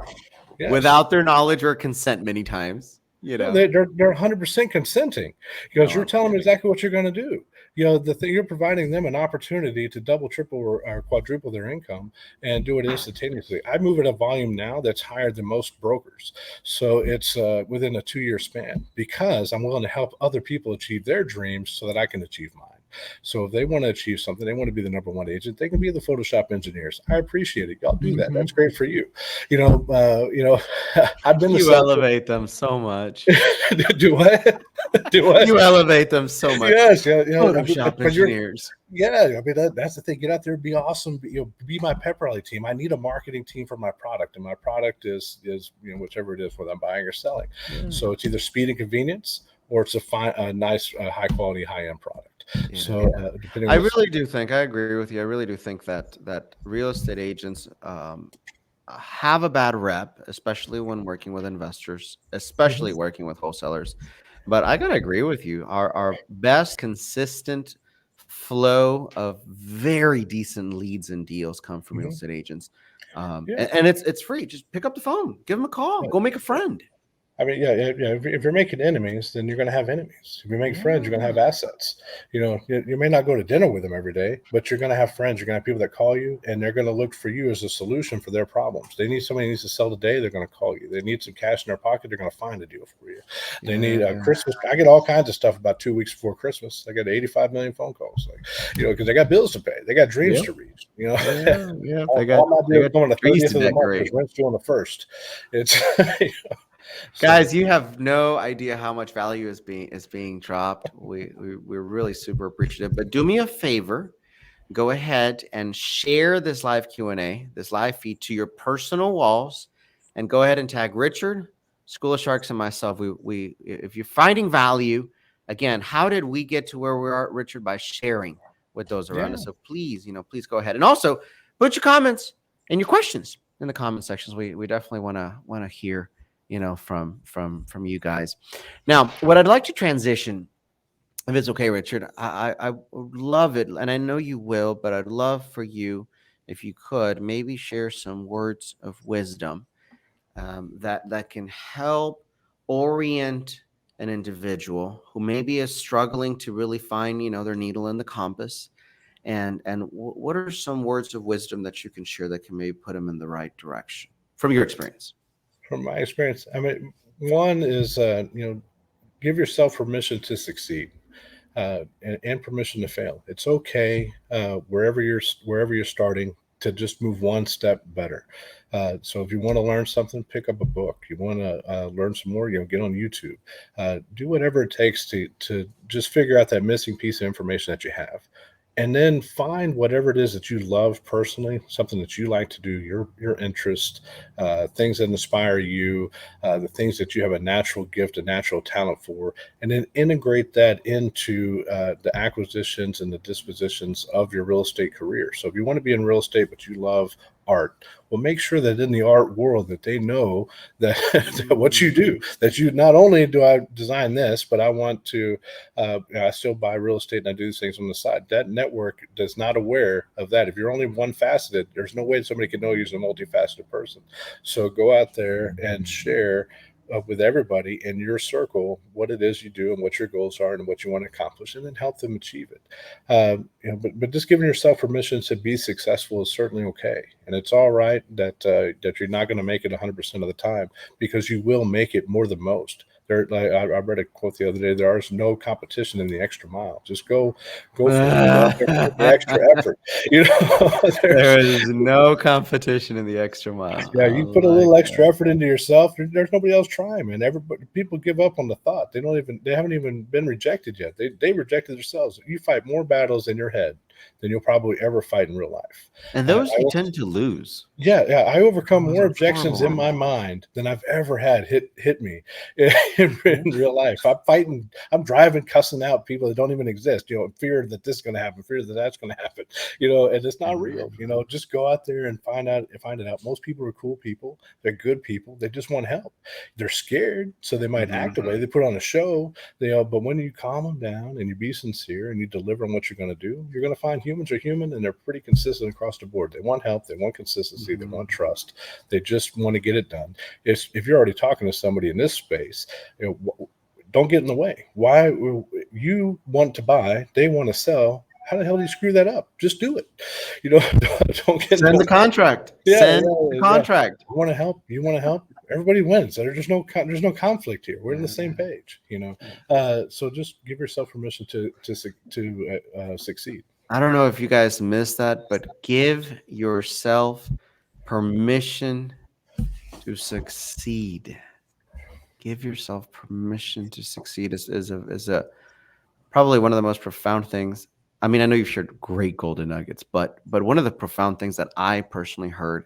Yes.
without their knowledge or consent many times.
No, they're 100% consenting because you're telling them exactly what you're going to do. The thing, you're providing them an opportunity to double, triple, or quadruple their income and do it instantaneously. I move at a volume now that's higher than most brokers. So it's within a 2-year span because I'm willing to help other people achieve their dreams so that I can achieve mine. So if they want to achieve something, they want to be the number 1 agent, they can be the Photoshop engineers. I appreciate it. Y'all do that. That's great for you. I've been
You elevate them so much.
Do what? Do what?
You elevate them so much.
Yes,
Photoshop engineers.
I mean that's the thing. Get out there, be awesome. Be my pep rally team. I need a marketing team for my product, and my product is whichever it is, whether I'm buying or selling. Yeah. So it's either speed and convenience, or it's a nice, high quality, high end product. Yeah. So
I really do think I agree with you. I really do think that real estate agents have a bad rep, especially when working with investors, especially working with wholesalers. But I gotta agree with you. Our best consistent flow of very decent leads and deals come from real estate agents. And it's free. Just pick up the phone, give them a call, go make a friend.
I mean, if you're making enemies, then you're going to have enemies. If you make friends, you're going to have assets. You may not go to dinner with them every day, but you're going to have friends. You're going to have people that call you, and they're going to look for you as a solution for their problems. They need somebody who needs to sell today, they're going to call you. They need some cash in their pocket, they're going to find a deal for you. They need Christmas. I get all kinds of stuff about 2 weeks before Christmas. I get 85 million phone calls, because they got bills to pay. They got dreams to reach. They got all my deals going the 30th of the month because rent's due on the 1st. It's
Guys, you have no idea how much value is being dropped. We're really super appreciative. But do me a favor, go ahead and share this live Q&A, this live feed to your personal walls, and go ahead and tag Richard, School of Sharks, and myself. We if you're finding value, again, how did we get to where we are, Richard? By sharing with those around us. So please, please go ahead and also put your comments and your questions in the comment sections. We definitely want to hear from you guys. Now, what I'd like to transition, if it's okay, Richard, I would love it, and I know you will, but I'd love for you, if you could, maybe share some words of wisdom that can help orient an individual who maybe is struggling to really find, their needle in the compass. And what are some words of wisdom that you can share that can maybe put them in the right direction from your experience?
From my experience, I mean, one is, give yourself permission to succeed and permission to fail. It's okay wherever you're starting to just move one step better. So if you want to learn something, pick up a book. You want to learn some more, get on YouTube. Do whatever it takes to just figure out that missing piece of information that you have. And then find whatever it is that you love personally, something that you like to do, your interest, things that inspire you, the things that you have a natural gift, a natural talent for, and then integrate that into the acquisitions and the dispositions of your real estate career. So if you want to be in real estate, but you love art. Well, make sure that in the art world that they know that, that what you do, that you not only do I design this, but I want to, I still buy real estate and I do these things on the side. That network does not aware of that. If you're only one faceted, there's no way somebody can know you're a multifaceted person. So go out there and share with everybody in your circle what it is you do and what your goals are and what you want to accomplish, and then help them achieve it. But just giving yourself permission to be successful is certainly okay, and it's all right that you're not going to make it 100% of the time, because you will make it more than most. There, like, I read a quote the other day. There is no competition in the extra mile. Just go for it. Go out there, put the extra effort. You know,
There is no competition in the extra mile.
yeah,
I
you put a
like
little extra
that.
effort into yourself. There's nobody else trying, man. Everybody, people give up on the thought. They haven't even been rejected yet. They rejected themselves. You fight more battles in your head than you'll probably ever fight in real life.
And
Uh,
those
I,
you tend to lose.
yeah, I overcome
Those
more
are
objections
horrible
in my
ones.
mind than I've ever had hit me in real life. I'm fighting, I'm driving, cussing out people that don't even exist. Fear that this is going to happen, fear that that's going to happen. And it's not real. Just go out there and find it out. Most people are cool people. They're good people. They just want help. They're scared, so they might act away. They put on a show. But when you calm them down and you be sincere and you deliver on what you're going to do, you're going to find humans are human and they're pretty consistent across the board. They want help. They want consistency. They want trust. They just want to get it done. If you're already talking to somebody in this space, don't get in the way. Why you want to buy, they want to sell. How the hell do you screw that up? Just do it. Don't get in
Send
the
the
way.
contract.
Yeah,
Send the
yeah, yeah.
contract.
You want to help. You want to help. Everybody wins. There's no conflict here. We're on the
Yeah,
same page. So just give yourself permission to succeed.
I don't know if you guys missed that, but give yourself permission to succeed. Give yourself permission to succeed is a probably one of the most profound things. I mean, I know you've shared great golden nuggets, but one of the profound things that I personally heard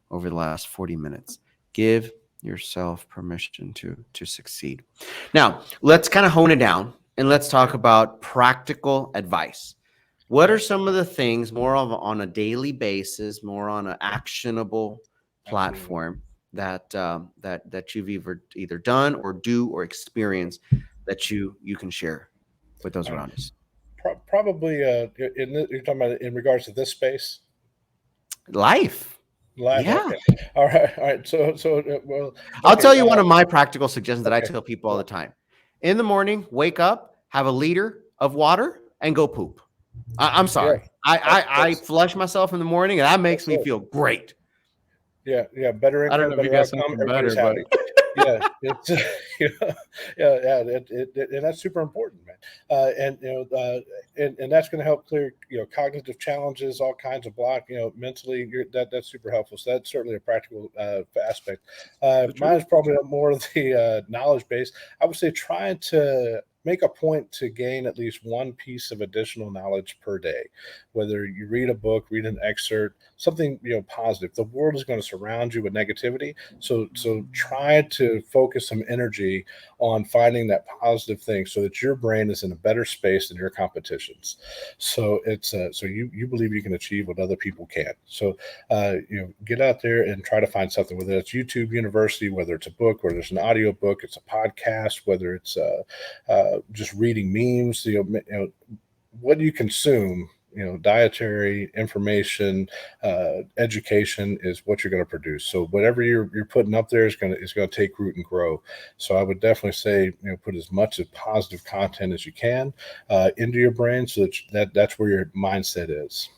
over the last 40 minutes, give yourself permission to succeed. Now, let's kind of hone it down and let's talk about practical advice. What are some of the things more of on a daily basis, more on an actionable platform that you've either done or do or experience that you can share with those
Uh,
around us?
Probably you're talking about in regards to this space.
Life.
Live.
Yeah.
Okay. All right. Well,
I'll
okay.
tell you one of my practical suggestions that I
Okay.
tell people all the time. In the morning, wake up, have a liter of water, and go poop. I'm
Yeah.
sorry. I
That's
flush myself in the morning, and that makes
that's
me
it.
feel great.
Yeah. Better
I don't
income,
know if you
better
got
outcome.
something
Everybody's
better, but
happy. Yeah. It's yeah. And that's super important, man. And that's going to help clear cognitive challenges, all kinds of block. Mentally, that's super helpful. So that's certainly a practical aspect.
the
Mine
truth.
is probably more of the knowledge base. I would say trying to make a point to gain at least one piece of additional knowledge per day, whether you read a book, read an excerpt, something positive. The world is going to surround you with negativity, so try to focus some energy on finding that positive thing so that your brain is in a better space than your competitions. So it's so you believe you can achieve what other people can't. So get out there and try to find something, whether it's YouTube University, whether it's a book, whether it's an audio book, it's a podcast, whether it's just reading memes. What do you consume? Dietary information, education is what you're going to produce. So whatever you're putting up there is going to take root and grow. So I would definitely say put as much of positive content as you can into your brain, so that's where your mindset is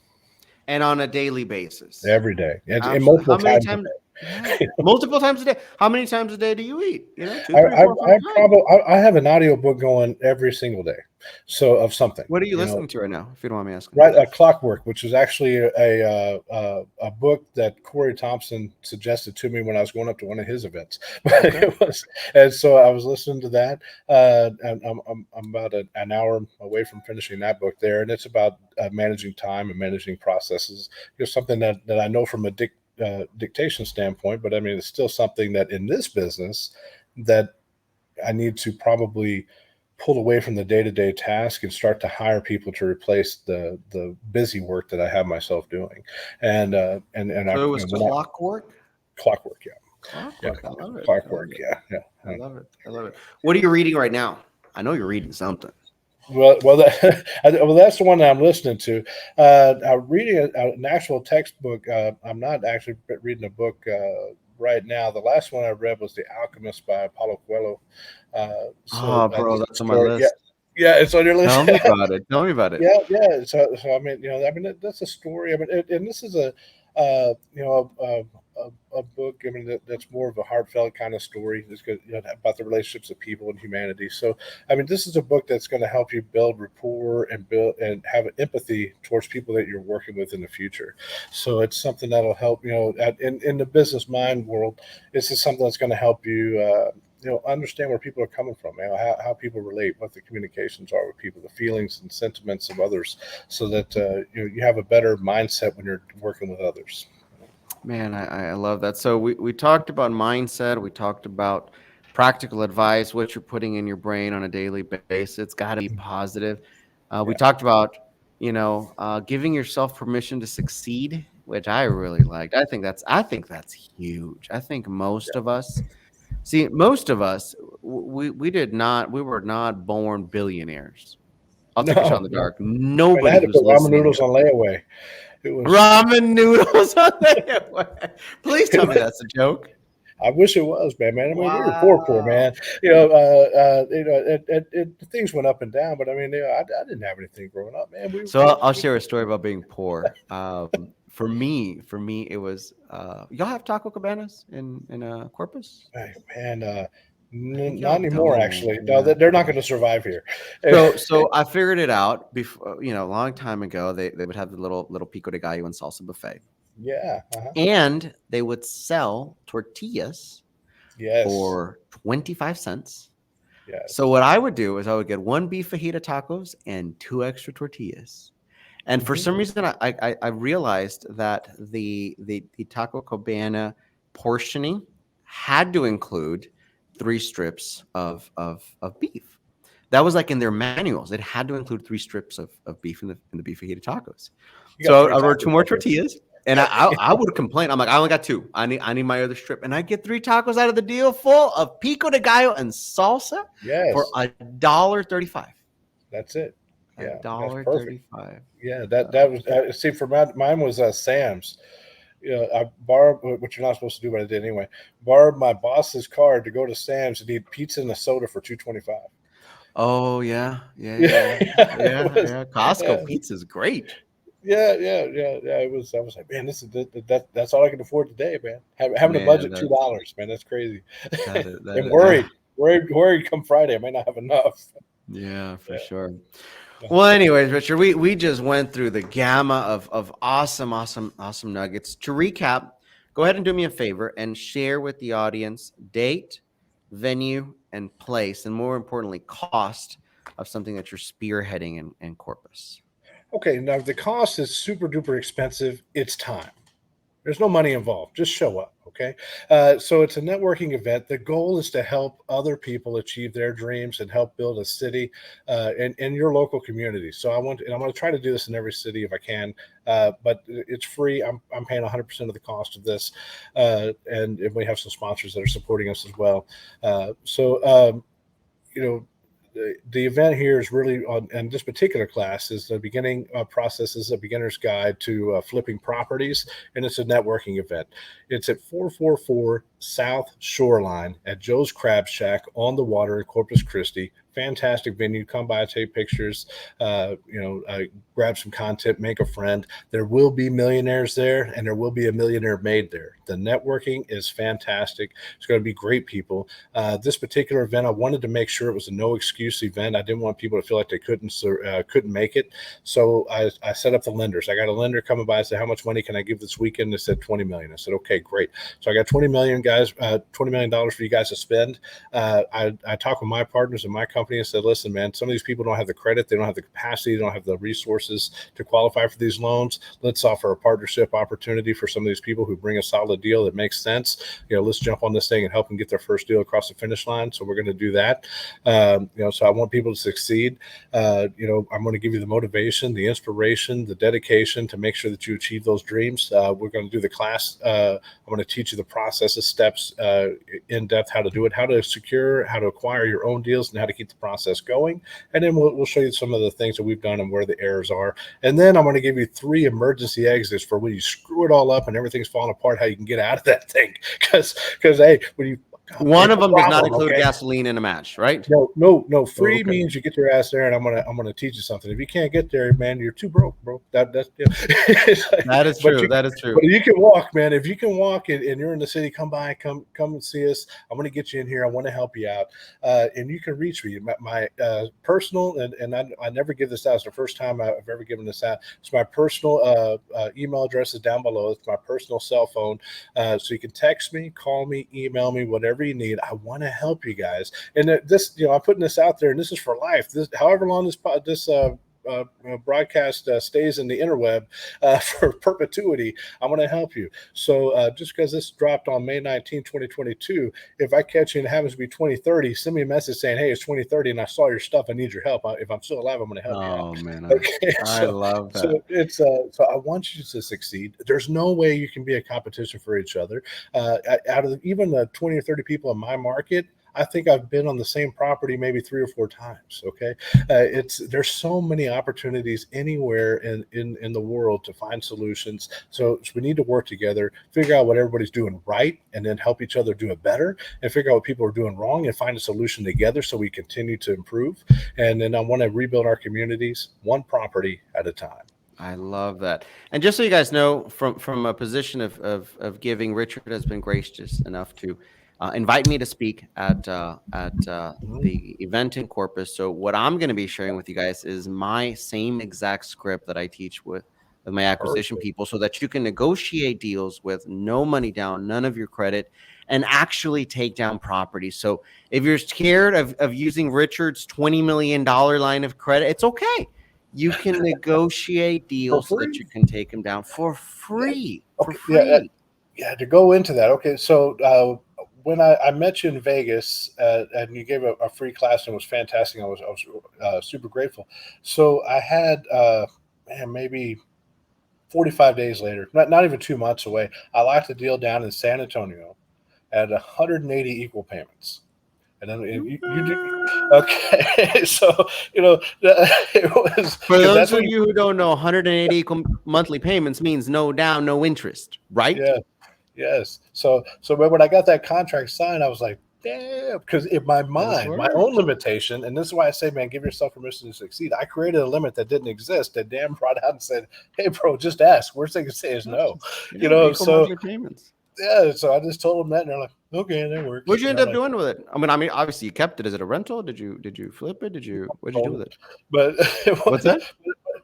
And on a daily basis.
every day and
Absolutely.
multiple
How many
times a
times? Yeah.
day.
Multiple times a day. How many times a day do you eat? Two,
I,
three,
I,
four, five
I
times.
probably I have an audio book going every single day, so of something.
What are you listening to right now, if you don't mind me asking?
Right, Clockwork, which is actually a book that Corey Thompson suggested to me when I was going up to one of his events.
Okay.
It was, and so I was listening to that. And I'm about an hour away from finishing that book there, and it's about managing time and managing processes. Something that I know from a dictation standpoint, but I mean, it's still something that in this business that I need to probably pull away from the day-to-day task and start to hire people to replace the busy work that I have myself doing. And I,
So it was
when I
clockwork.
clockwork, yeah,
Clockwork. I love it. I love
clockwork,
it.
yeah.
I love it. I love it. What are you reading right now? I know you're reading something.
Well, that's the one that I'm listening to. I'm reading an actual textbook. I'm not actually reading a book right now. The last one I read was The Alchemist by Paulo Coelho.
Oh, bro,
This
that's on my
story, yeah,
list.
yeah, it's on your list.
Tell me about it. Tell me about it.
Yeah, yeah. So I mean, that's a story. I mean, and this is a book. I mean, that's more of a heartfelt kind of story. It's good, about the relationships of people and humanity. So, I mean, this is a book that's going to help you build rapport and build and have empathy towards people that you're working with in the future. So, it's something that'll help. In the business mind world, this is something that's going to help you. Understand where people are coming from, how people relate, what the communications are with people, the feelings and sentiments of others, so that you have a better mindset when you're working with others.
Man, I love that. So we talked about mindset. We talked about practical advice, what you're putting in your brain on a daily basis. It's got to be positive. We
Yeah.
talked about, giving yourself permission to succeed, which I really liked. I think that's huge. I think most of us, we were not born billionaires. I'll take a shot in
No,
the
no.
dark.
I mean, I
Nobody
had to
who's
put ramen
listening.
noodles on layaway. It was.
Ramen noodles on the Please tell me that's a joke.
I wish it was, man. I mean, we were poor,
Wow.
man. Things went up and down, but I mean, I didn't have anything growing up, man.
So I'll share a story about being poor. For me, it was y'all have taco cabanas in Corpus?
hey, man,
I think
not
y'all
anymore.
don't.
Actually, no,
Yeah.
they're not going to survive here.
So I figured it out before, a long time ago. They would have the little pico de gallo and salsa buffet,
Yeah. Uh-huh.
and they would sell tortillas
Yes.
for 25 cents. So
Yes.
what I would do is I would get one beef fajita tacos and two extra tortillas. And for
Hmm.
some reason, I realized that the taco cabana portioning had to include 3 strips of beef. That was like in their manuals. It had to include 3 strips of beef in the beef fajita tacos.
You got
So
three
I ordered
tacos
two more
out there.
tortillas, and I would complain. I'm like, I only got two. I need my other strip, and I get 3 tacos out of the deal, full of pico de gallo and salsa for
Yes,
$1.35.
that's it.
A
Yeah, that's
dollar
perfect.
thirty-five.
Yeah, that was see for mine was Sam's. I borrowed, which you're not supposed to do, but I did anyway. Borrowed my boss's card to go to Sam's and eat pizza and a soda for $2.25.
Oh yeah, yeah,
Yeah,
yeah,
it
yeah,
was.
yeah.
Yeah,
Costco pizza is great.
yeah. It was. I was like, man, this is that's all I can afford today, man. Having a
Man,
budget $2, man, that's crazy. And
yeah,
worried. Come Friday, I may not have enough.
yeah, for
Yeah.
sure.
Uh-huh.
Well, anyways, Richard, we just went through the gamma of awesome nuggets. To recap, go ahead and do me a favor and share with the audience date, venue, and place, and more importantly, cost of something that you're spearheading in Corpus.
Okay, now the cost is super duper expensive. It's time. There's no money involved. Just show up. Okay. So it's a networking event. The goal is to help other people achieve their dreams and help build a city in your local community. So I'm going to try to do this in every city if I can, but it's free. I'm paying 100% of the cost of this. And we have some sponsors that are supporting us as well. You know, the event here is really on, and this particular class is the beginning process is a beginner's guide to flipping properties, and it's a networking event. It's at 444 South Shoreline at Joe's Crab Shack on the water in Corpus Christi. Fantastic venue. Come by, take pictures, grab some content, make a friend. There will be millionaires there, and there will be a millionaire made there. The networking is fantastic. It's going to be great people. This particular event, I wanted to make sure it was a no excuse event. I didn't want people to feel like they couldn't make it. So I set up the lenders. I got a lender coming by and said, how much money can I give this weekend? They said 20 million. I said, okay, great. So I got 20 million guys, $20 million for you guys to spend. I talked with my partners in my company company and said, listen, man, some of these people don't have the credit, they don't have the capacity, they don't have the resources to qualify for these loans. Let's offer a partnership opportunity for some of these people who bring a solid deal that makes sense. Let's jump on this thing and help them get their first deal across the finish line. So we're going to do that. So I want people to succeed. I'm going to give you the motivation, the inspiration, the dedication to make sure that you achieve those dreams. We're going to do the class. I'm going to teach you the processes, steps, in depth, how to do it, how to secure, how to acquire your own deals, and how to keep the process going. And then we'll show you some of the things that we've done and where the errors are. And then I'm going to give you 3 emergency exits for when you screw it all up and everything's falling apart, how you can get out of that thing. Because hey, when you
one of them does not include gasoline in a match, right?
No. Free means you get your ass there, and I'm gonna teach you something. If you can't get there, man, you're too broke, bro. That's
that is true. That is true.
But you can walk, man. If you can walk and you're in the city, come by, come and see us. I'm gonna get you in here. I want to help you out, and you can reach me. My personal and I never give this out. It's the first time I've ever given this out. It's my personal email address is down below. It's my personal cell phone, so you can text me, call me, email me, whatever you need. I want to help you guys. And this, I'm putting this out there, and this is for life. This, however long this broadcast stays in the interweb for perpetuity, I'm going to help you. So just because this dropped on May 19, 2022, if I catch you and it happens to be 2030, send me a message saying, hey, it's 2030 and I saw your stuff. I need your help. If I'm still alive, I'm going to help you out.
Oh, man.
Okay,
I love that.
So it's so I want you to succeed. There's no way you can be a competition for each other. Out of even the 20 or 30 people in my market, I think I've been on the same property maybe 3 or 4 times. Okay. There's so many opportunities anywhere in the world to find solutions. So we need to work together, figure out what everybody's doing right, and then help each other do it better, and figure out what people are doing wrong and find a solution together so we continue to improve. And then I want to rebuild our communities one property at a time.
I love that. And just so you guys know, from a position of giving, Richard has been gracious enough to invite me to speak at the event in Corpus. So what I'm going to be sharing with you guys is my same exact script that I teach with my acquisition people, so that you can negotiate deals with no money down, none of your credit, and actually take down property. So if you're scared of using Richard's $20 million line of credit, it's okay. You can negotiate deals so that you can take them down for free.
Okay.
For free.
Yeah, to go into that. Okay, so when I met you in Vegas and you gave a free class and it was fantastic, I was super grateful. So I had maybe 45 days later, not even 2 months away, I locked the deal down in San Antonio at 180 equal payments. And then you do, okay. So it was,
for those of you who don't know, 180 equal monthly payments means no down, no interest, right?
Yeah. Yes. So when I got that contract signed, I was like, damn, because in my mind, my own limitation, and this is why I say, man, give yourself permission to succeed. I created a limit that didn't exist. That Dan brought out and said, hey, bro, just ask. Worst they can say is no. So
payments.
Yeah, so I just told them that, and they're like, okay, that works.
What'd you end up doing with it? I mean, obviously you kept it. Is it a rental? Did you flip it? What'd you do with it?
But
what's that?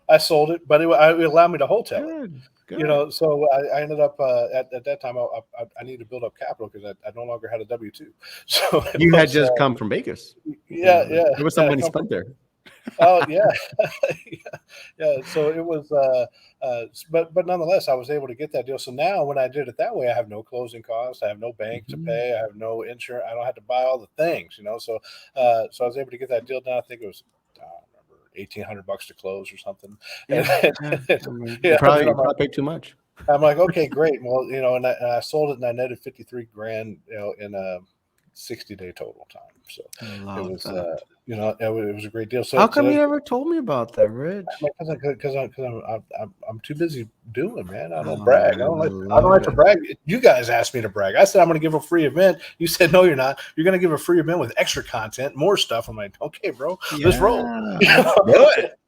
I sold it, but it allowed me to wholesale it.
Good.
So I ended up at that time I needed to build up capital because I no longer had a W-2. So
you had just come from Vegas.
Yeah.
There was some money spent there.
Oh yeah. yeah. So it was, but nonetheless, I was able to get that deal. So now when I did it that way, I have no closing costs. I have no bank to pay. I have no insurance. I don't have to buy all the things, So I was able to get that deal done. I think it was, $1,800 to close or something.
Yeah. You probably paid too much.
I'm like, okay, great. Well, and I sold it and I netted $53,000, in a 60-day total time. So it was, it was a great deal. So
how come you never told me about that, Rich?
Because I'm too busy doing, man. I don't brag. I don't like to brag. You guys asked me to brag. I said I'm going to give a free event. You said no, you're not. You're going to give a free event with extra content, more stuff. I'm like, okay, bro, let's roll.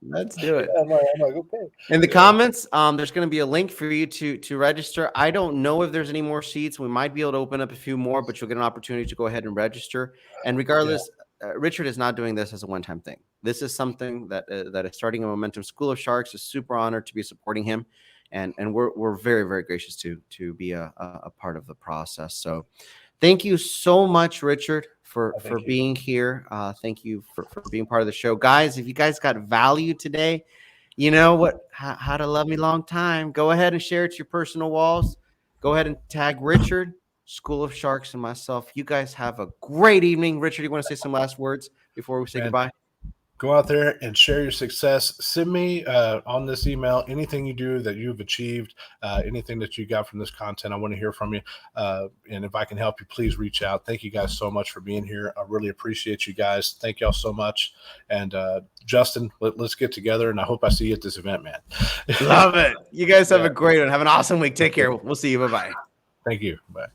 Let's do it.
I'm like, okay.
In the comments, there's going to be a link for you to register. I don't know if there's any more seats. We might be able to open up a few more, but you'll get an opportunity to go ahead and register. And regardless, Richard is not doing this as a one-time thing. This is something that is starting a momentum. School of Sharks is super honored to be supporting him, and we're very, very gracious to be a part of the process. So Thank you so much, Richard, for
Thank you.
being here. Thank you for being part of the show. Guys, if you guys got value today, you know what, how to love me long time. Go ahead and share it to your personal walls. Go ahead and tag Richard, School of Sharks, and myself. You guys have a great evening. Richard, you want to say some last words before we say goodbye?
Go out there and share your success. Send me on this email anything you do that you've achieved, anything that you got from this content. I want to hear from you. And if I can help you, please reach out. Thank you guys so much for being here. I really appreciate you guys. Thank y'all so much. And Justin, let's get together. And I hope I see you at this event, man.
Love it. You guys have a great one. Have an awesome week. Take care. We'll see you. Bye-bye.
Thank you. Bye.